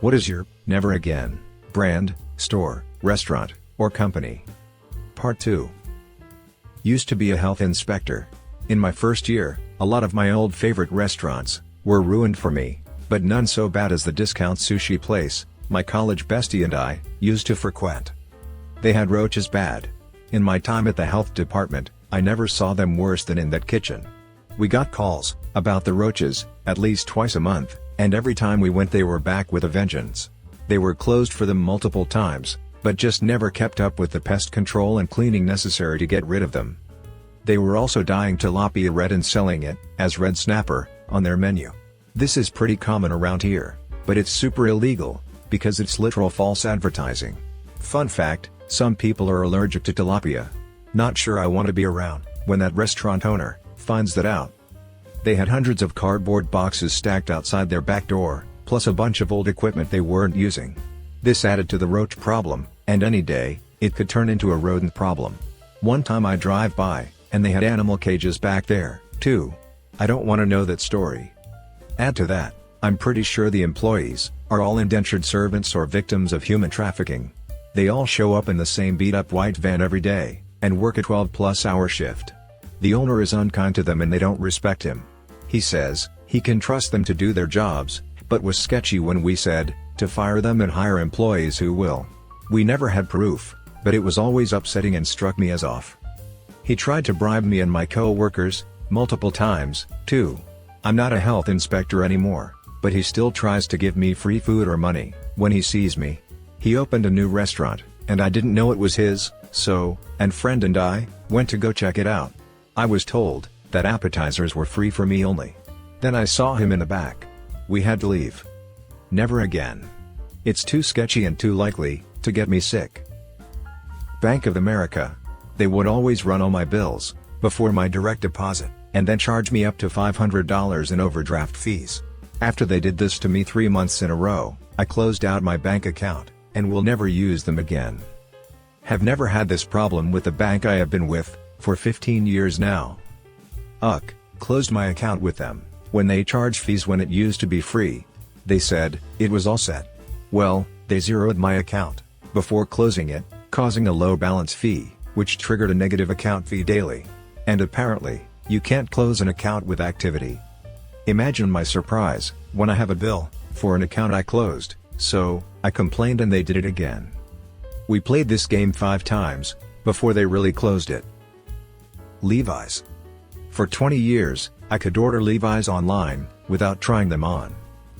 What is your never again brand, store, restaurant, or company? Part 2. Used to be a health inspector. In my first year, a lot of my old favorite restaurants were ruined for me, but none so bad as the discount sushi place my college bestie and I used to frequent. They had roaches bad. In my time at the health department, I never saw them worse than in that kitchen. We got calls about the roaches at least twice a month, and every time we went they were back with a vengeance. They were closed for them multiple times, but just never kept up with the pest control and cleaning necessary to get rid of them. They were also dyeing tilapia red and selling it as red snapper on their menu. This is pretty common around here, but it's super illegal because it's literal false advertising. Fun fact, some people are allergic to tilapia. Not sure I want to be around when that restaurant owner finds that out. They had hundreds of cardboard boxes stacked outside their back door, plus a bunch of old equipment they weren't using. This added to the roach problem, and any day, it could turn into a rodent problem. One time I drive by, and they had animal cages back there, too. I don't want to know that story. Add to that, I'm pretty sure the employees are all indentured servants or victims of human trafficking. They all show up in the same beat-up white van every day, and work a 12-plus hour shift. The owner is unkind to them and they don't respect him. He says he can trust them to do their jobs, but was sketchy when we said to fire them and hire employees who will. We never had proof, but it was always upsetting and struck me as off. He tried to bribe me and my co-workers multiple times, too. I'm not a health inspector anymore, but he still tries to give me free food or money when he sees me. He opened a new restaurant, and I didn't know it was his, so friend and I went to go check it out. I was told that appetizers were free for me only. Then I saw him in the back. We had to leave. Never again. It's too sketchy and too likely to get me sick. Bank of America. They would always run all my bills before my direct deposit, and then charge me up to $500 in overdraft fees. After they did this to me 3 months in a row, I closed out my bank account, and will never use them again. Have never had this problem with the bank I have been with for 15 years now. Closed my account with them when they charged fees when it used to be free. They said it was all set. Well, they zeroed my account before closing it, causing a low balance fee, which triggered a negative account fee daily. And apparently, you can't close an account with activity. Imagine my surprise when I have a bill for an account I closed, so I complained and they did it again. We played this game 5 times before they really closed it. Levi's. For 20 years, I could order Levi's online without trying them on.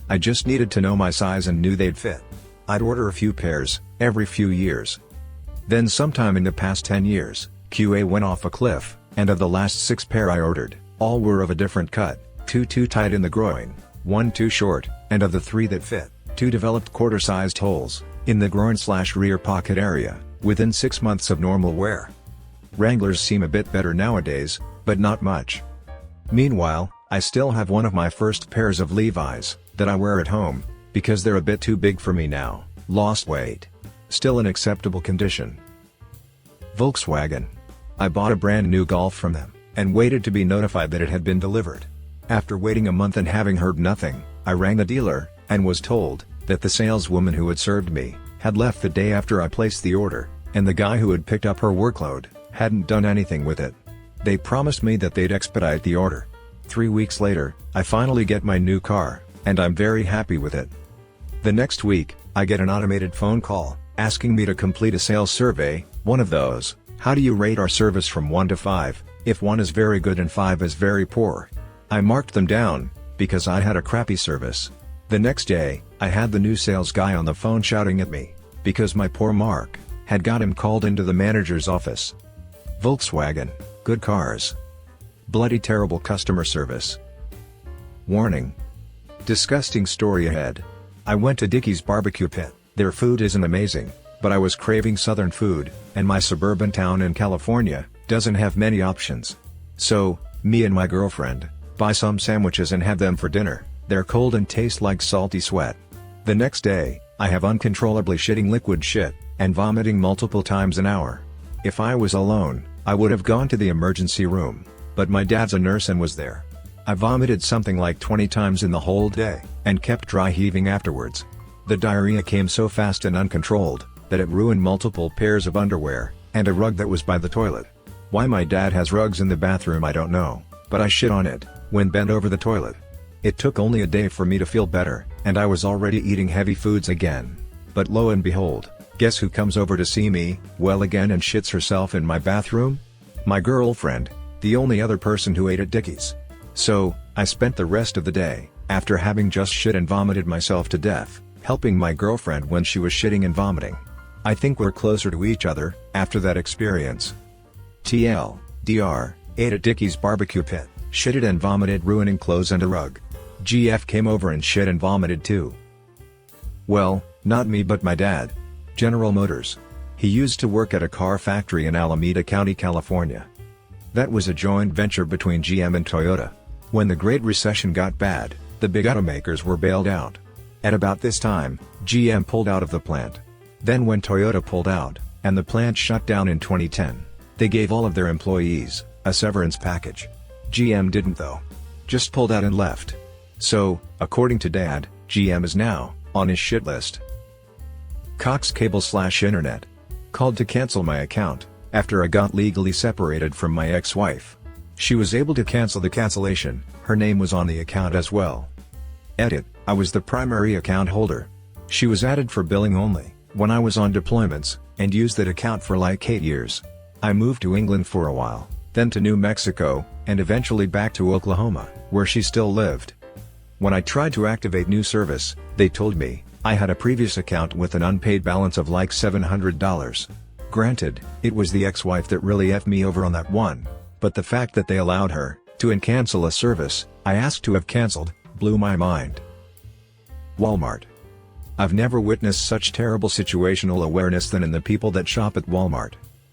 I just needed to know my size and knew they'd fit. I'd order a few pairs every few years. Then sometime in the past 10 years, QA went off a cliff, and of the last 6 pair I ordered, all were of a different cut, 2 too tight in the groin, 1 too short, and of the 3 that fit, 2 developed quarter-sized holes in the groin/rear pocket area within 6 months of normal wear. Wranglers seem a bit better nowadays, but not much. Meanwhile, I still have one of my first pairs of Levi's that I wear at home because they're a bit too big for me now. Lost weight. Still in acceptable condition. Volkswagen. I bought a brand new Golf from them and waited to be notified that it had been delivered. After waiting a month and having heard nothing, I rang the dealer and was told that the saleswoman who had served me had left the day after I placed the order, and the guy who had picked up her workload hadn't done anything with it. They promised me that they'd expedite the order. 3 weeks later, I finally get my new car, and I'm very happy with it. The next week, I get an automated phone call asking me to complete a sales survey, one of those, how do you rate our service from 1 to 5, if 1 is very good and 5 is very poor. I marked them down because I had a crappy service. The next day, I had the new sales guy on the phone shouting at me because my poor mark had got him called into the manager's office. Volkswagen, good cars. Bloody terrible customer service. Warning. Disgusting story ahead. I went to Dickey's Barbecue Pit. Their food isn't amazing, but I was craving southern food, and my suburban town in California doesn't have many options. So, me and my girlfriend buy some sandwiches and have them for dinner. They're cold and taste like salty sweat. The next day, I have uncontrollably shitting liquid shit and vomiting multiple times an hour. If I was alone, I would have gone to the emergency room, but my dad's a nurse and was there. I vomited something like 20 times in the whole day, and kept dry heaving afterwards. The diarrhea came so fast and uncontrolled, that it ruined multiple pairs of underwear, and a rug that was by the toilet. Why my dad has rugs in the bathroom I don't know, but I shit on it, when bent over the toilet. It took only a day for me to feel better, and I was already eating heavy foods again. But lo and behold, guess who comes over to see me, well again and shits herself in my bathroom? My girlfriend, the only other person who ate at Dickie's. So, I spent the rest of the day, after having just shit and vomited myself to death, helping my girlfriend when she was shitting and vomiting. I think we're closer to each other, after that experience. TLDR, ate at Dickie's barbecue pit, shitted and vomited ruining clothes and a rug. GF came over and shit and vomited too. Well, not me but my dad. General Motors. He used to work at a car factory in Alameda County, California. That was a joint venture between GM and Toyota. When the Great Recession got bad, the big automakers were bailed out. At about this time, GM pulled out of the plant. Then when Toyota pulled out, and the plant shut down in 2010, they gave all of their employees a severance package. GM didn't though. Just pulled out and left. So, according to Dad, GM is now on his shit list. Cox Cable/Internet. Called to cancel my account, after I got legally separated from my ex-wife. She was able to cancel the cancellation, her name was on the account as well. Edit, I was the primary account holder. She was added for billing only, when I was on deployments, and used that account for like 8 years. I moved to England for a while, then to New Mexico, and eventually back to Oklahoma, where she still lived. When I tried to activate new service, they told me I had a previous account with an unpaid balance of like $700. Granted, it was the ex-wife that really effed me over on that one, but the fact that they allowed her to cancel a service I asked to have canceled blew my mind. Walmart. I've never witnessed such terrible situational awareness than in the people that shop at Walmart.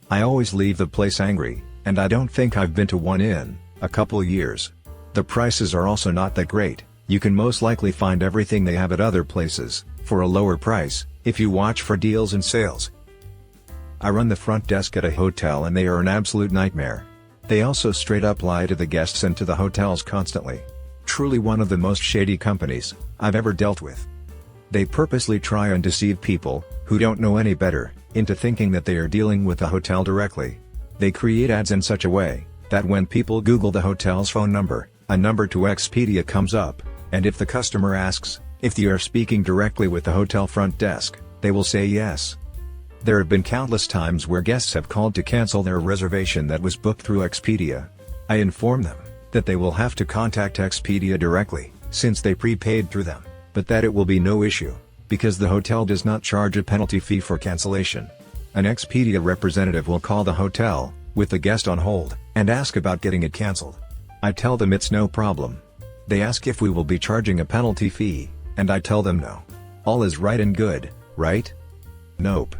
I always leave the place angry, and I don't think I've been to one in a couple years. The prices are also not that great. You can most likely find everything they have at other places, for a lower price, if you watch for deals and sales. I run the front desk at a hotel and they are an absolute nightmare. They also straight up lie to the guests and to the hotels constantly. Truly one of the most shady companies I've ever dealt with. They purposely try and deceive people, who don't know any better, into thinking that they are dealing with the hotel directly. They create ads in such a way, that when people Google the hotel's phone number, a number to Expedia comes up, and if the customer asks if they are speaking directly with the hotel front desk, they will say yes. There have been countless times where guests have called to cancel their reservation that was booked through Expedia. I inform them that they will have to contact Expedia directly, since they prepaid through them, but that it will be no issue, because the hotel does not charge a penalty fee for cancellation. An Expedia representative will call the hotel, with the guest on hold, and ask about getting it cancelled. I tell them it's no problem. They ask if we will be charging a penalty fee, and I tell them no. All is right and good, right? Nope.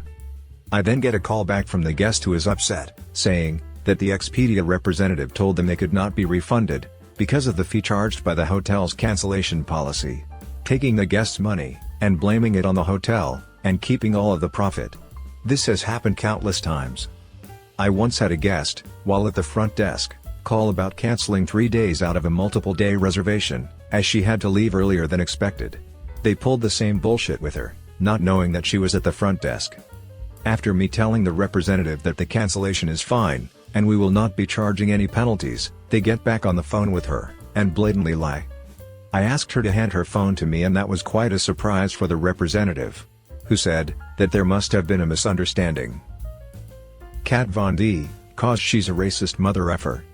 I then get a call back from the guest who is upset, saying that the Expedia representative told them they could not be refunded, because of the fee charged by the hotel's cancellation policy. Taking the guest's money, and blaming it on the hotel, and keeping all of the profit. This has happened countless times. I once had a guest, while at the front desk, call about canceling 3 days out of a multiple-day reservation, as she had to leave earlier than expected. They pulled the same bullshit with her, not knowing that she was at the front desk. After me telling the representative that the cancellation is fine, and we will not be charging any penalties, they get back on the phone with her, and blatantly lie. I asked her to hand her phone to me and that was quite a surprise for the representative, who said that there must have been a misunderstanding. Kat Von D, cause she's a racist mother effer.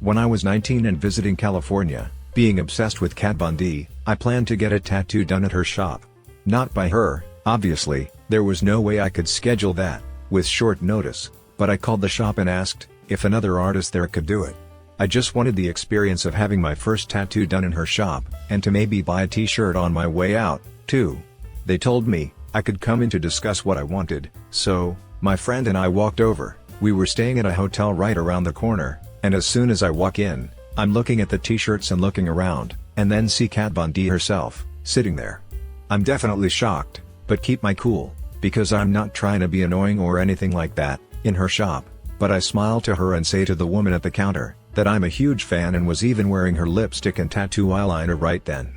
When I was 19 and visiting California, being obsessed with Kat Von D, I planned to get a tattoo done at her shop. Not by her, obviously, there was no way I could schedule that, with short notice, but I called the shop and asked if another artist there could do it. I just wanted the experience of having my first tattoo done in her shop, and to maybe buy a t-shirt on my way out, too. They told me I could come in to discuss what I wanted, so my friend and I walked over. We were staying at a hotel right around the corner, and as soon as I walk in, I'm looking at the t-shirts and looking around, and then see Kat Von D herself, sitting there. I'm definitely shocked, but keep my cool, because I'm not trying to be annoying or anything like that, in her shop, but I smile to her and say to the woman at the counter, that I'm a huge fan and was even wearing her lipstick and tattoo eyeliner right then.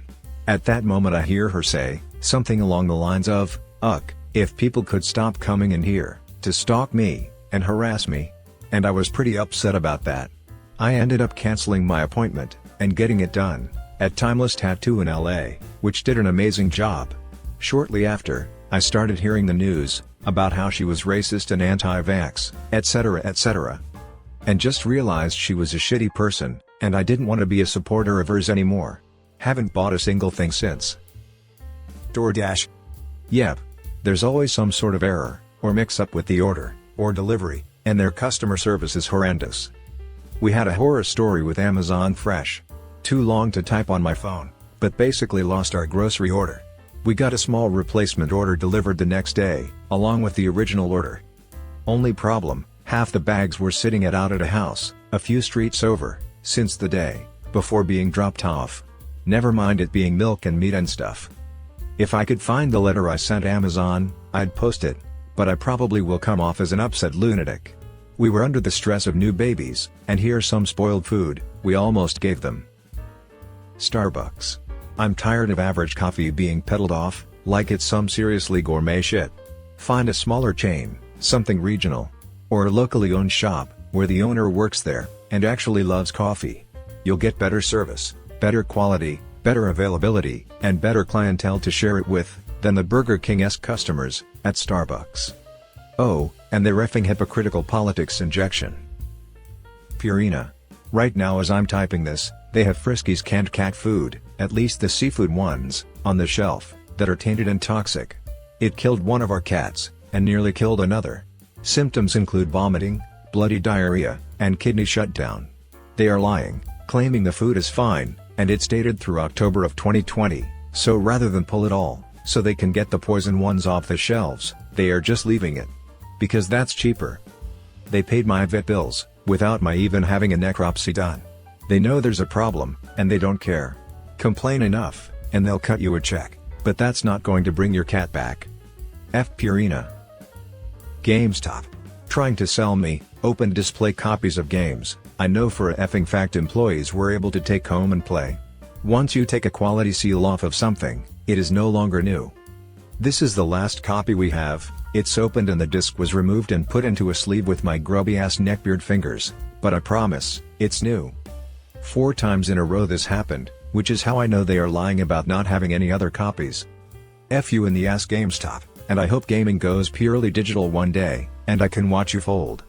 At that moment I hear her say, Something along the lines of, "Ugh, if people could stop coming in here to stalk me and harass me." And I was pretty upset about that. I ended up canceling my appointment and getting it done at Timeless Tattoo in LA, which did an amazing job. Shortly after, I started hearing the news about how she was racist and anti-vax, etc., etc. And just realized she was a shitty person, and I didn't want to be a supporter of hers anymore. Haven't bought a single thing since. DoorDash. Yep. There's always some sort of error, or mix-up with the order, or delivery, and their customer service is horrendous. We had a horror story with Amazon Fresh. Too long to type on my phone, but basically lost our grocery order. We got a small replacement order delivered the next day, along with the original order. Only problem, half the bags were sitting out at a house, a few streets over, since the day before being dropped off. Never mind it being milk and meat and stuff. If I could find the letter I sent Amazon, I'd post it, but I probably will come off as an upset lunatic. We were under the stress of new babies, and here's some spoiled food we almost gave them. Starbucks. I'm tired of average coffee being peddled off like it's some seriously gourmet shit. Find a smaller chain, something regional, or a locally owned shop where the owner works there and actually loves coffee. You'll get better service, better quality, better availability, and better clientele to share it with than the Burger King-esque customers at Starbucks. Oh, and their effing hypocritical politics injection. Purina. Right now as I'm typing this, they have Friskies canned cat food, at least the seafood ones, on the shelf, that are tainted and toxic. It killed one of our cats, and nearly killed another. Symptoms include vomiting, bloody diarrhea, and kidney shutdown. They are lying, claiming the food is fine, and it's dated through October of 2020, so rather than pull it all, so they can get the poison ones off the shelves, they are just leaving it. Because that's cheaper. They paid my vet bills, without my even having a necropsy done. They know there's a problem, and they don't care. Complain enough, and they'll cut you a check, but that's not going to bring your cat back. F Purina. GameStop. Trying to sell me open display copies of games I know for a effing fact employees were able to take home and play. Once you take a quality seal off of something, it is no longer new. This is the last copy we have. It's opened and the disc was removed and put into a sleeve with my grubby ass neckbeard fingers, but I promise, it's new. 4 times in a row this happened, which is how I know they are lying about not having any other copies. F you in the ass GameStop, and I hope gaming goes purely digital one day, and I can watch you fold.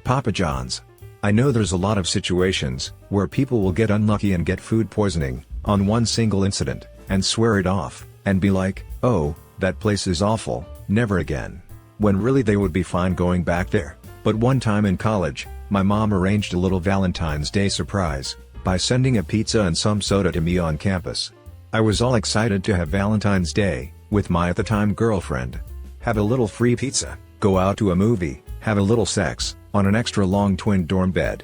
Papa John's. I know there's a lot of situations where people will get unlucky and get food poisoning on one single incident, and swear it off, and be like, "Oh, that place is awful, never again," when really they would be fine going back there. But one time in college, my mom arranged a little Valentine's Day surprise by sending a pizza and some soda to me on campus. I was all excited to have Valentine's Day with my at the time girlfriend. Have a little free pizza, go out to a movie, have a little sex on an extra long twin dorm bed.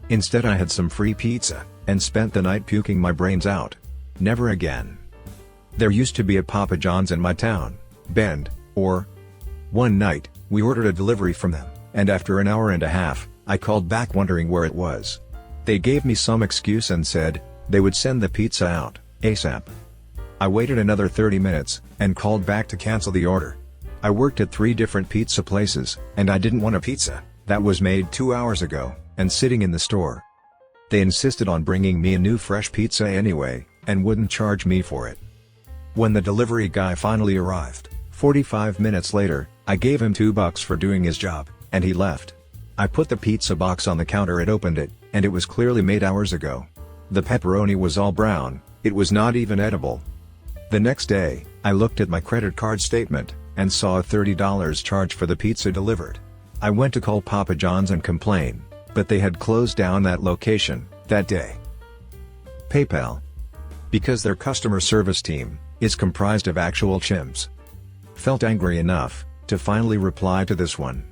Instead I had some free pizza and spent the night puking my brains out. Never again. There used to be a Papa John's in my town, Bend, or. One night, we ordered a delivery from them, and after an hour and a half, I called back wondering where it was. They gave me some excuse and said they would send the pizza out ASAP. I waited another 30 minutes and called back to cancel the order. I worked at 3 different pizza places, and I didn't want a pizza that was made 2 hours ago and sitting in the store. They insisted on bringing me a new fresh pizza anyway, and wouldn't charge me for it. When the delivery guy finally arrived, 45 minutes later, I gave him $2 for doing his job, and he left. I put the pizza box on the counter and opened it, and it was clearly made hours ago. The pepperoni was all brown, it was not even edible. The next day, I looked at my credit card statement, and saw a $30 charge for the pizza delivered. I went to call Papa John's and complain, but they had closed down that location that day. PayPal. Because their customer service team is comprised of actual chimps. Felt angry enough to finally reply to this one.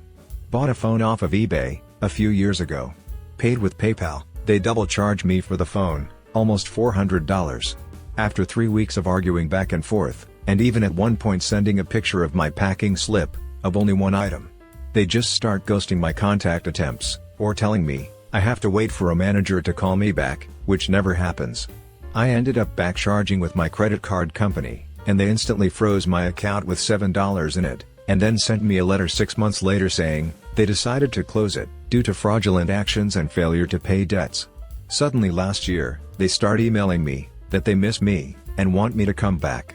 Bought a phone off of eBay a few years ago. Paid with PayPal, they double charged me for the phone, almost $400. After 3 weeks of arguing back and forth, and even at one point sending a picture of my packing slip of only one item, they just start ghosting my contact attempts, or telling me I have to wait for a manager to call me back, which never happens. I ended up back charging with my credit card company, and they instantly froze my account with $7 in it, and then sent me a letter 6 months later saying they decided to close it due to fraudulent actions and failure to pay debts. Suddenly last year, they start emailing me that they miss me and want me to come back.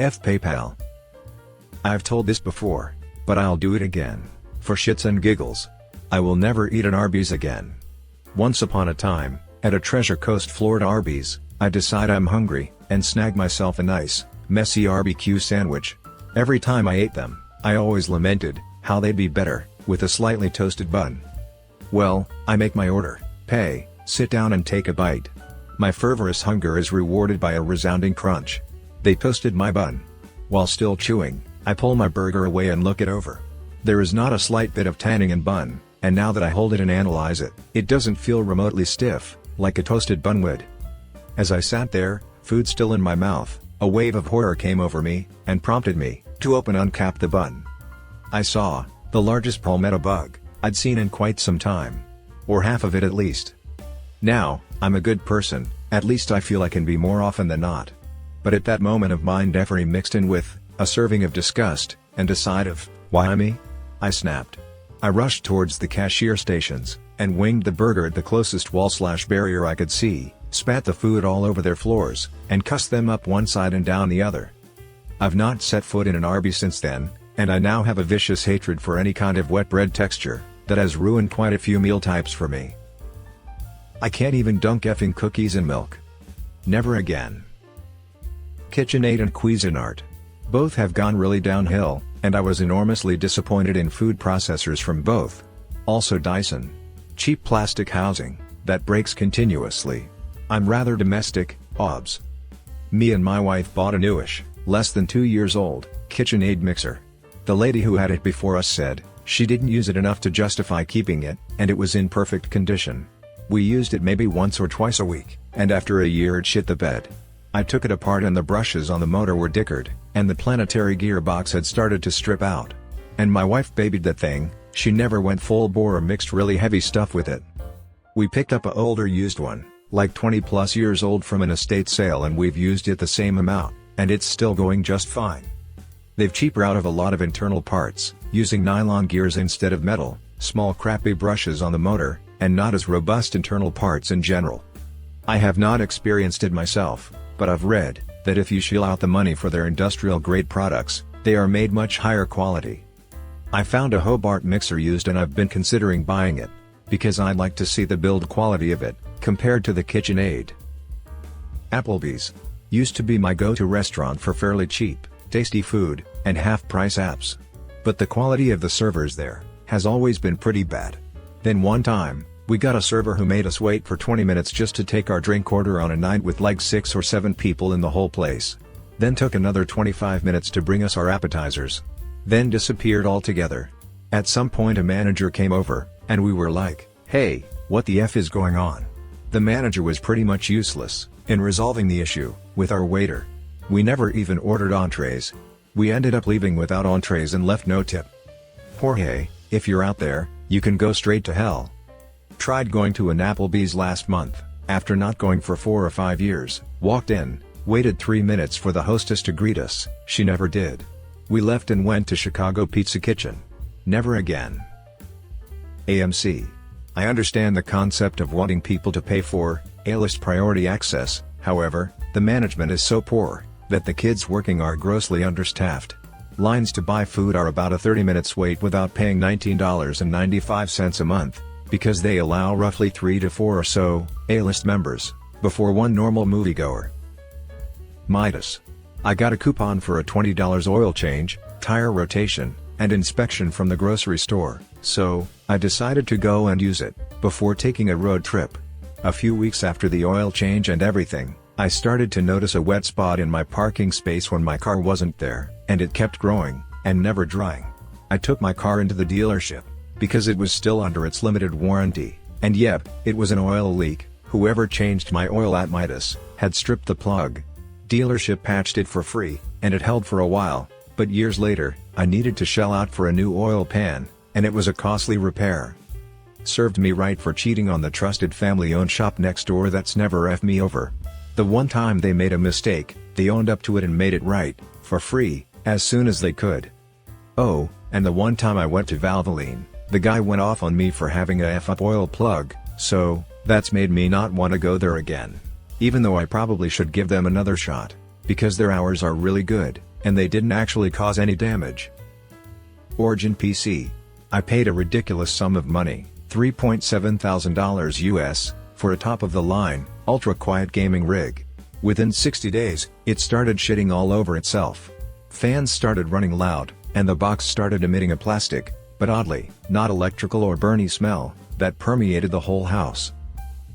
F PayPal. I've told this before, but I'll do it again, for shits and giggles. I will never eat an Arby's again. Once upon a time, at a Treasure Coast, Florida Arby's, I decide I'm hungry, and snag myself a nice, messy barbecue sandwich. Every time I ate them, I always lamented how they'd be better with a slightly toasted bun. Well, I make my order, pay, sit down and take a bite. My fervorous hunger is rewarded by a resounding crunch. They toasted my bun. While still chewing, I pull my burger away and look it over. There is not a slight bit of tanning in bun, and now that I hold it and analyze it, it doesn't feel remotely stiff, like a toasted bun would. As I sat there, food still in my mouth, a wave of horror came over me, and prompted me to open and uncap the bun. I saw the largest palmetto bug I'd seen in quite some time. Or half of it at least. Now, I'm a good person, at least I feel I can be more often than not. But at that moment of mind effery mixed in with a serving of disgust, and a side of, why me? I snapped. I rushed towards the cashier stations, and winged the burger at the closest wall/barrier I could see, spat the food all over their floors, and cussed them up one side and down the other. I've not set foot in an Arby's since then, and I now have a vicious hatred for any kind of wet bread texture that has ruined quite a few meal types for me. I can't even dunk effing cookies in milk. Never again. KitchenAid and Cuisinart. Both have gone really downhill, and I was enormously disappointed in food processors from both. Also Dyson. Cheap plastic housing that breaks continuously. I'm rather domestic, obs. Me and my wife bought a newish, less than 2 years old, KitchenAid mixer. The lady who had it before us said she didn't use it enough to justify keeping it, and it was in perfect condition. We used it maybe once or twice a week, and after a year it shit the bed. I took it apart and the brushes on the motor were dickered, and the planetary gearbox had started to strip out. And my wife babied that thing. She never went full bore or mixed really heavy stuff with it. We picked up a older used one, like 20 plus years old from an estate sale, and we've used it the same amount, and it's still going just fine. They've cheaper out of a lot of internal parts, using nylon gears instead of metal, small crappy brushes on the motor, and not as robust internal parts in general. I have not experienced it myself, but I've read that if you shell out the money for their industrial grade products, they are made much higher quality. I found a Hobart mixer used and I've been considering buying it, because I'd like to see the build quality of it, compared to the KitchenAid. Applebee's. Used to be my go-to restaurant for fairly cheap, tasty food, and half-price apps. But the quality of the servers there has always been pretty bad. Then one time, we got a server who made us wait for 20 minutes just to take our drink order on a night with like 6 or 7 people in the whole place. Then took another 25 minutes to bring us our appetizers. Then disappeared altogether. At some point a manager came over, and we were like, hey, what the F is going on? The manager was pretty much useless in resolving the issue with our waiter. We never even ordered entrees. We ended up leaving without entrees and left no tip. Jorge, if you're out there, you can go straight to hell. Tried going to an Applebee's last month, after not going for 4 or 5 years, walked in, waited 3 minutes for the hostess to greet us, she never did. We left and went to Chicago Pizza Kitchen. Never again. AMC. I understand the concept of wanting people to pay for A-list priority access, however, the management is so poor that the kids working are grossly understaffed. Lines to buy food are about a 30 minutes wait without paying $19.95 a month, because they allow roughly 3 to 4 or so A-list members before one normal moviegoer. Midas. I got a coupon for a $20 oil change, tire rotation, and inspection from the grocery store, so I decided to go and use it before taking a road trip. A few weeks after the oil change and everything, I started to notice a wet spot in my parking space when my car wasn't there, and it kept growing and never drying. I took my car into the dealership because it was still under its limited warranty, and yep, it was an oil leak. Whoever changed my oil at Midas had stripped the plug. Dealership patched it for free, and it held for a while, but years later, I needed to shell out for a new oil pan, and it was a costly repair. Served me right for cheating on the trusted family-owned shop next door that's never F me over. The one time they made a mistake, they owned up to it and made it right, for free, as soon as they could. Oh, and the one time I went to Valvoline, the guy went off on me for having a F-up oil plug, so that's made me not want to go there again. Even though I probably should give them another shot, because their hours are really good, and they didn't actually cause any damage. Origin PC. I paid a ridiculous sum of money, $3,700 US, for a top-of-the-line, ultra-quiet gaming rig. Within 60 days, it started shitting all over itself. Fans started running loud, and the box started emitting a plastic, but oddly, not electrical or burny smell, that permeated the whole house.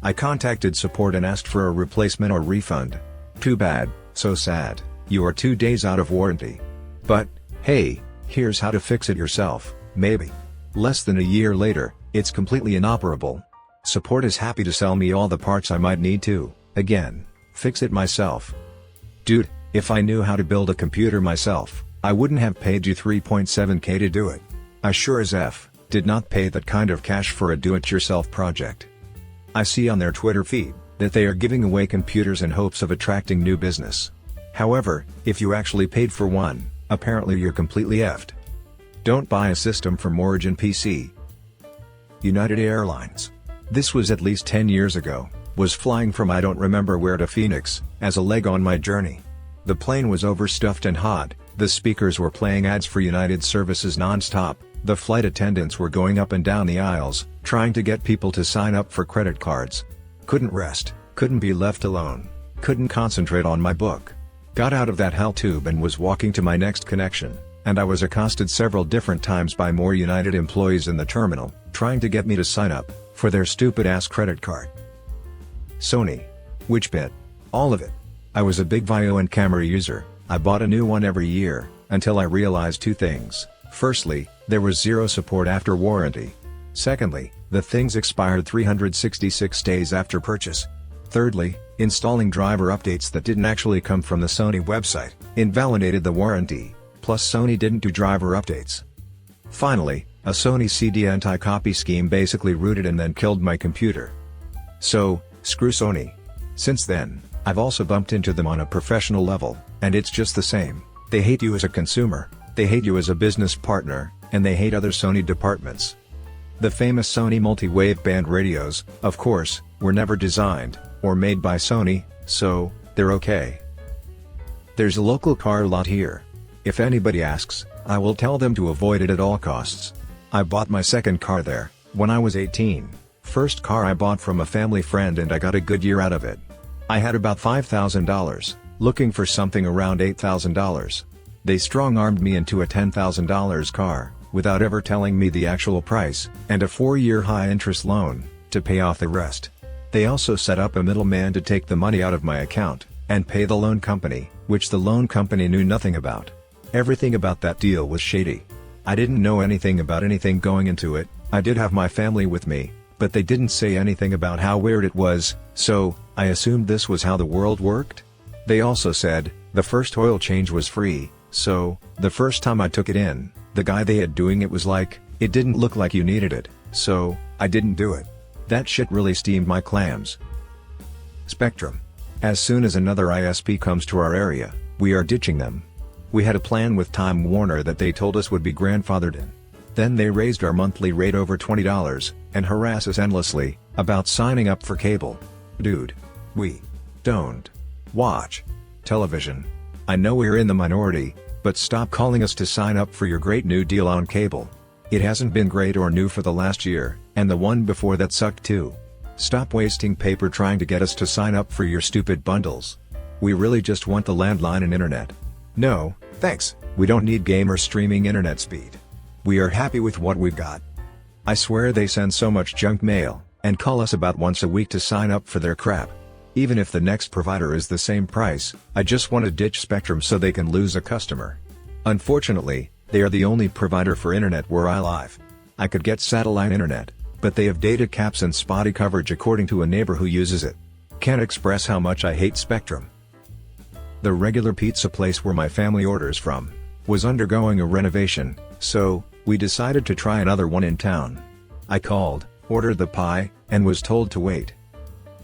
I contacted support and asked for a replacement or refund. Too bad, so sad, you are 2 days out of warranty. But, hey, here's how to fix it yourself, maybe. Less than a year later, it's completely inoperable. Support is happy to sell me all the parts I might need to, again, fix it myself. Dude, if I knew how to build a computer myself, I wouldn't have paid you $3.7K to do it. I sure as F did not pay that kind of cash for a do-it-yourself project. I see on their Twitter feed that they are giving away computers in hopes of attracting new business. However, if you actually paid for one, apparently you're completely effed. Don't buy a system from Origin PC. United Airlines. This was at least 10 years ago, was flying from I don't remember where to Phoenix, as a leg on my journey. The plane was overstuffed and hot, the speakers were playing ads for United services non-stop, the flight attendants were going up and down the aisles, trying to get people to sign up for credit cards. Couldn't rest, couldn't be left alone, couldn't concentrate on my book. Got out of that hell tube and was walking to my next connection, and I was accosted several different times by more United employees in the terminal, trying to get me to sign up for their stupid ass credit card. Sony. Which bit? All of it. I was a big Vio and camera user. I bought a new one every year, until I realized two things. Firstly, there was zero support after warranty. Secondly, the things expired 366 days after purchase. Thirdly, installing driver updates that didn't actually come from the Sony website invalidated the warranty, plus Sony didn't do driver updates. Finally, a Sony CD anti-copy scheme basically rooted and then killed my computer. So, screw Sony. Since then, I've also bumped into them on a professional level, and it's just the same. They hate you as a consumer, they hate you as a business partner, and they hate other Sony departments. The famous Sony multi-wave band radios, of course, were never designed or made by Sony, so they're okay. There's a local car lot here. If anybody asks, I will tell them to avoid it at all costs. I bought my second car there, when I was 18. First car I bought from a family friend and I got a good year out of it. I had about $5,000, looking for something around $8,000. They strong-armed me into a $10,000 car, without ever telling me the actual price, and a 4-year high-interest loan, to pay off the rest. They also set up a middleman to take the money out of my account, and pay the loan company, which the loan company knew nothing about. Everything about that deal was shady. I didn't know anything about anything going into it. I did have my family with me, but they didn't say anything about how weird it was, so I assumed this was how the world worked. They also said, the first oil change was free, so the first time I took it in, the guy they had doing it was like, it didn't look like you needed it, so I didn't do it. That shit really steamed my clams. Spectrum. As soon as another ISP comes to our area, we are ditching them. We had a plan with Time Warner that they told us would be grandfathered in. Then they raised our monthly rate over $20, and harass us endlessly about signing up for cable. Dude. We don't watch television. I know we're in the minority, but stop calling us to sign up for your great new deal on cable. It hasn't been great or new for the last year, and the one before that sucked too. Stop wasting paper trying to get us to sign up for your stupid bundles. We really just want the landline and internet. No, thanks, we don't need game or streaming internet speed. We are happy with what we've got. I swear they send so much junk mail, and call us about once a week to sign up for their crap. Even if the next provider is the same price, I just want to ditch Spectrum so they can lose a customer. Unfortunately, they are the only provider for internet where I live. I could get satellite internet, but they have data caps and spotty coverage according to a neighbor who uses it. Can't express how much I hate Spectrum. The regular pizza place where my family orders from was undergoing a renovation, so we decided to try another one in town. I called, ordered the pie, and was told to wait.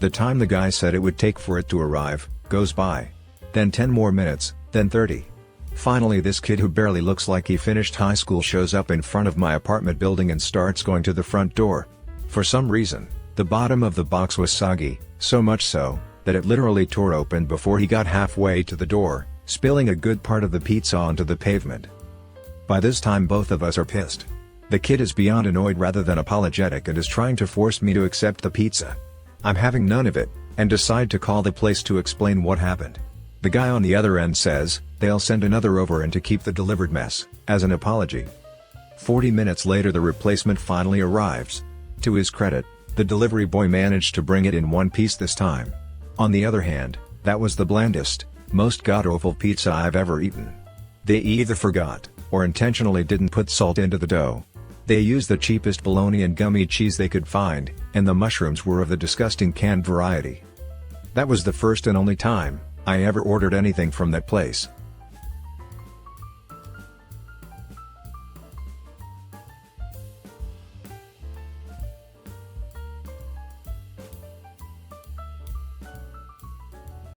The time the guy said it would take for it to arrive, goes by. Then 10 more minutes, then 30. Finally this kid who barely looks like he finished high school shows up in front of my apartment building and starts going to the front door. For some reason, the bottom of the box was soggy, so much so, that it literally tore open before he got halfway to the door, spilling a good part of the pizza onto the pavement. By this time both of us are pissed. The kid is beyond annoyed rather than apologetic and is trying to force me to accept the pizza. I'm having none of it, and decide to call the place to explain what happened. The guy on the other end says, they'll send another over and to keep the delivered mess, as an apology. 40 minutes later the replacement finally arrives. To his credit, the delivery boy managed to bring it in one piece this time. On the other hand, that was the blandest, most god-awful pizza I've ever eaten. They either forgot, or intentionally didn't put salt into the dough. They used the cheapest bologna and gummy cheese they could find, and the mushrooms were of the disgusting canned variety. That was the first and only time I ever ordered anything from that place.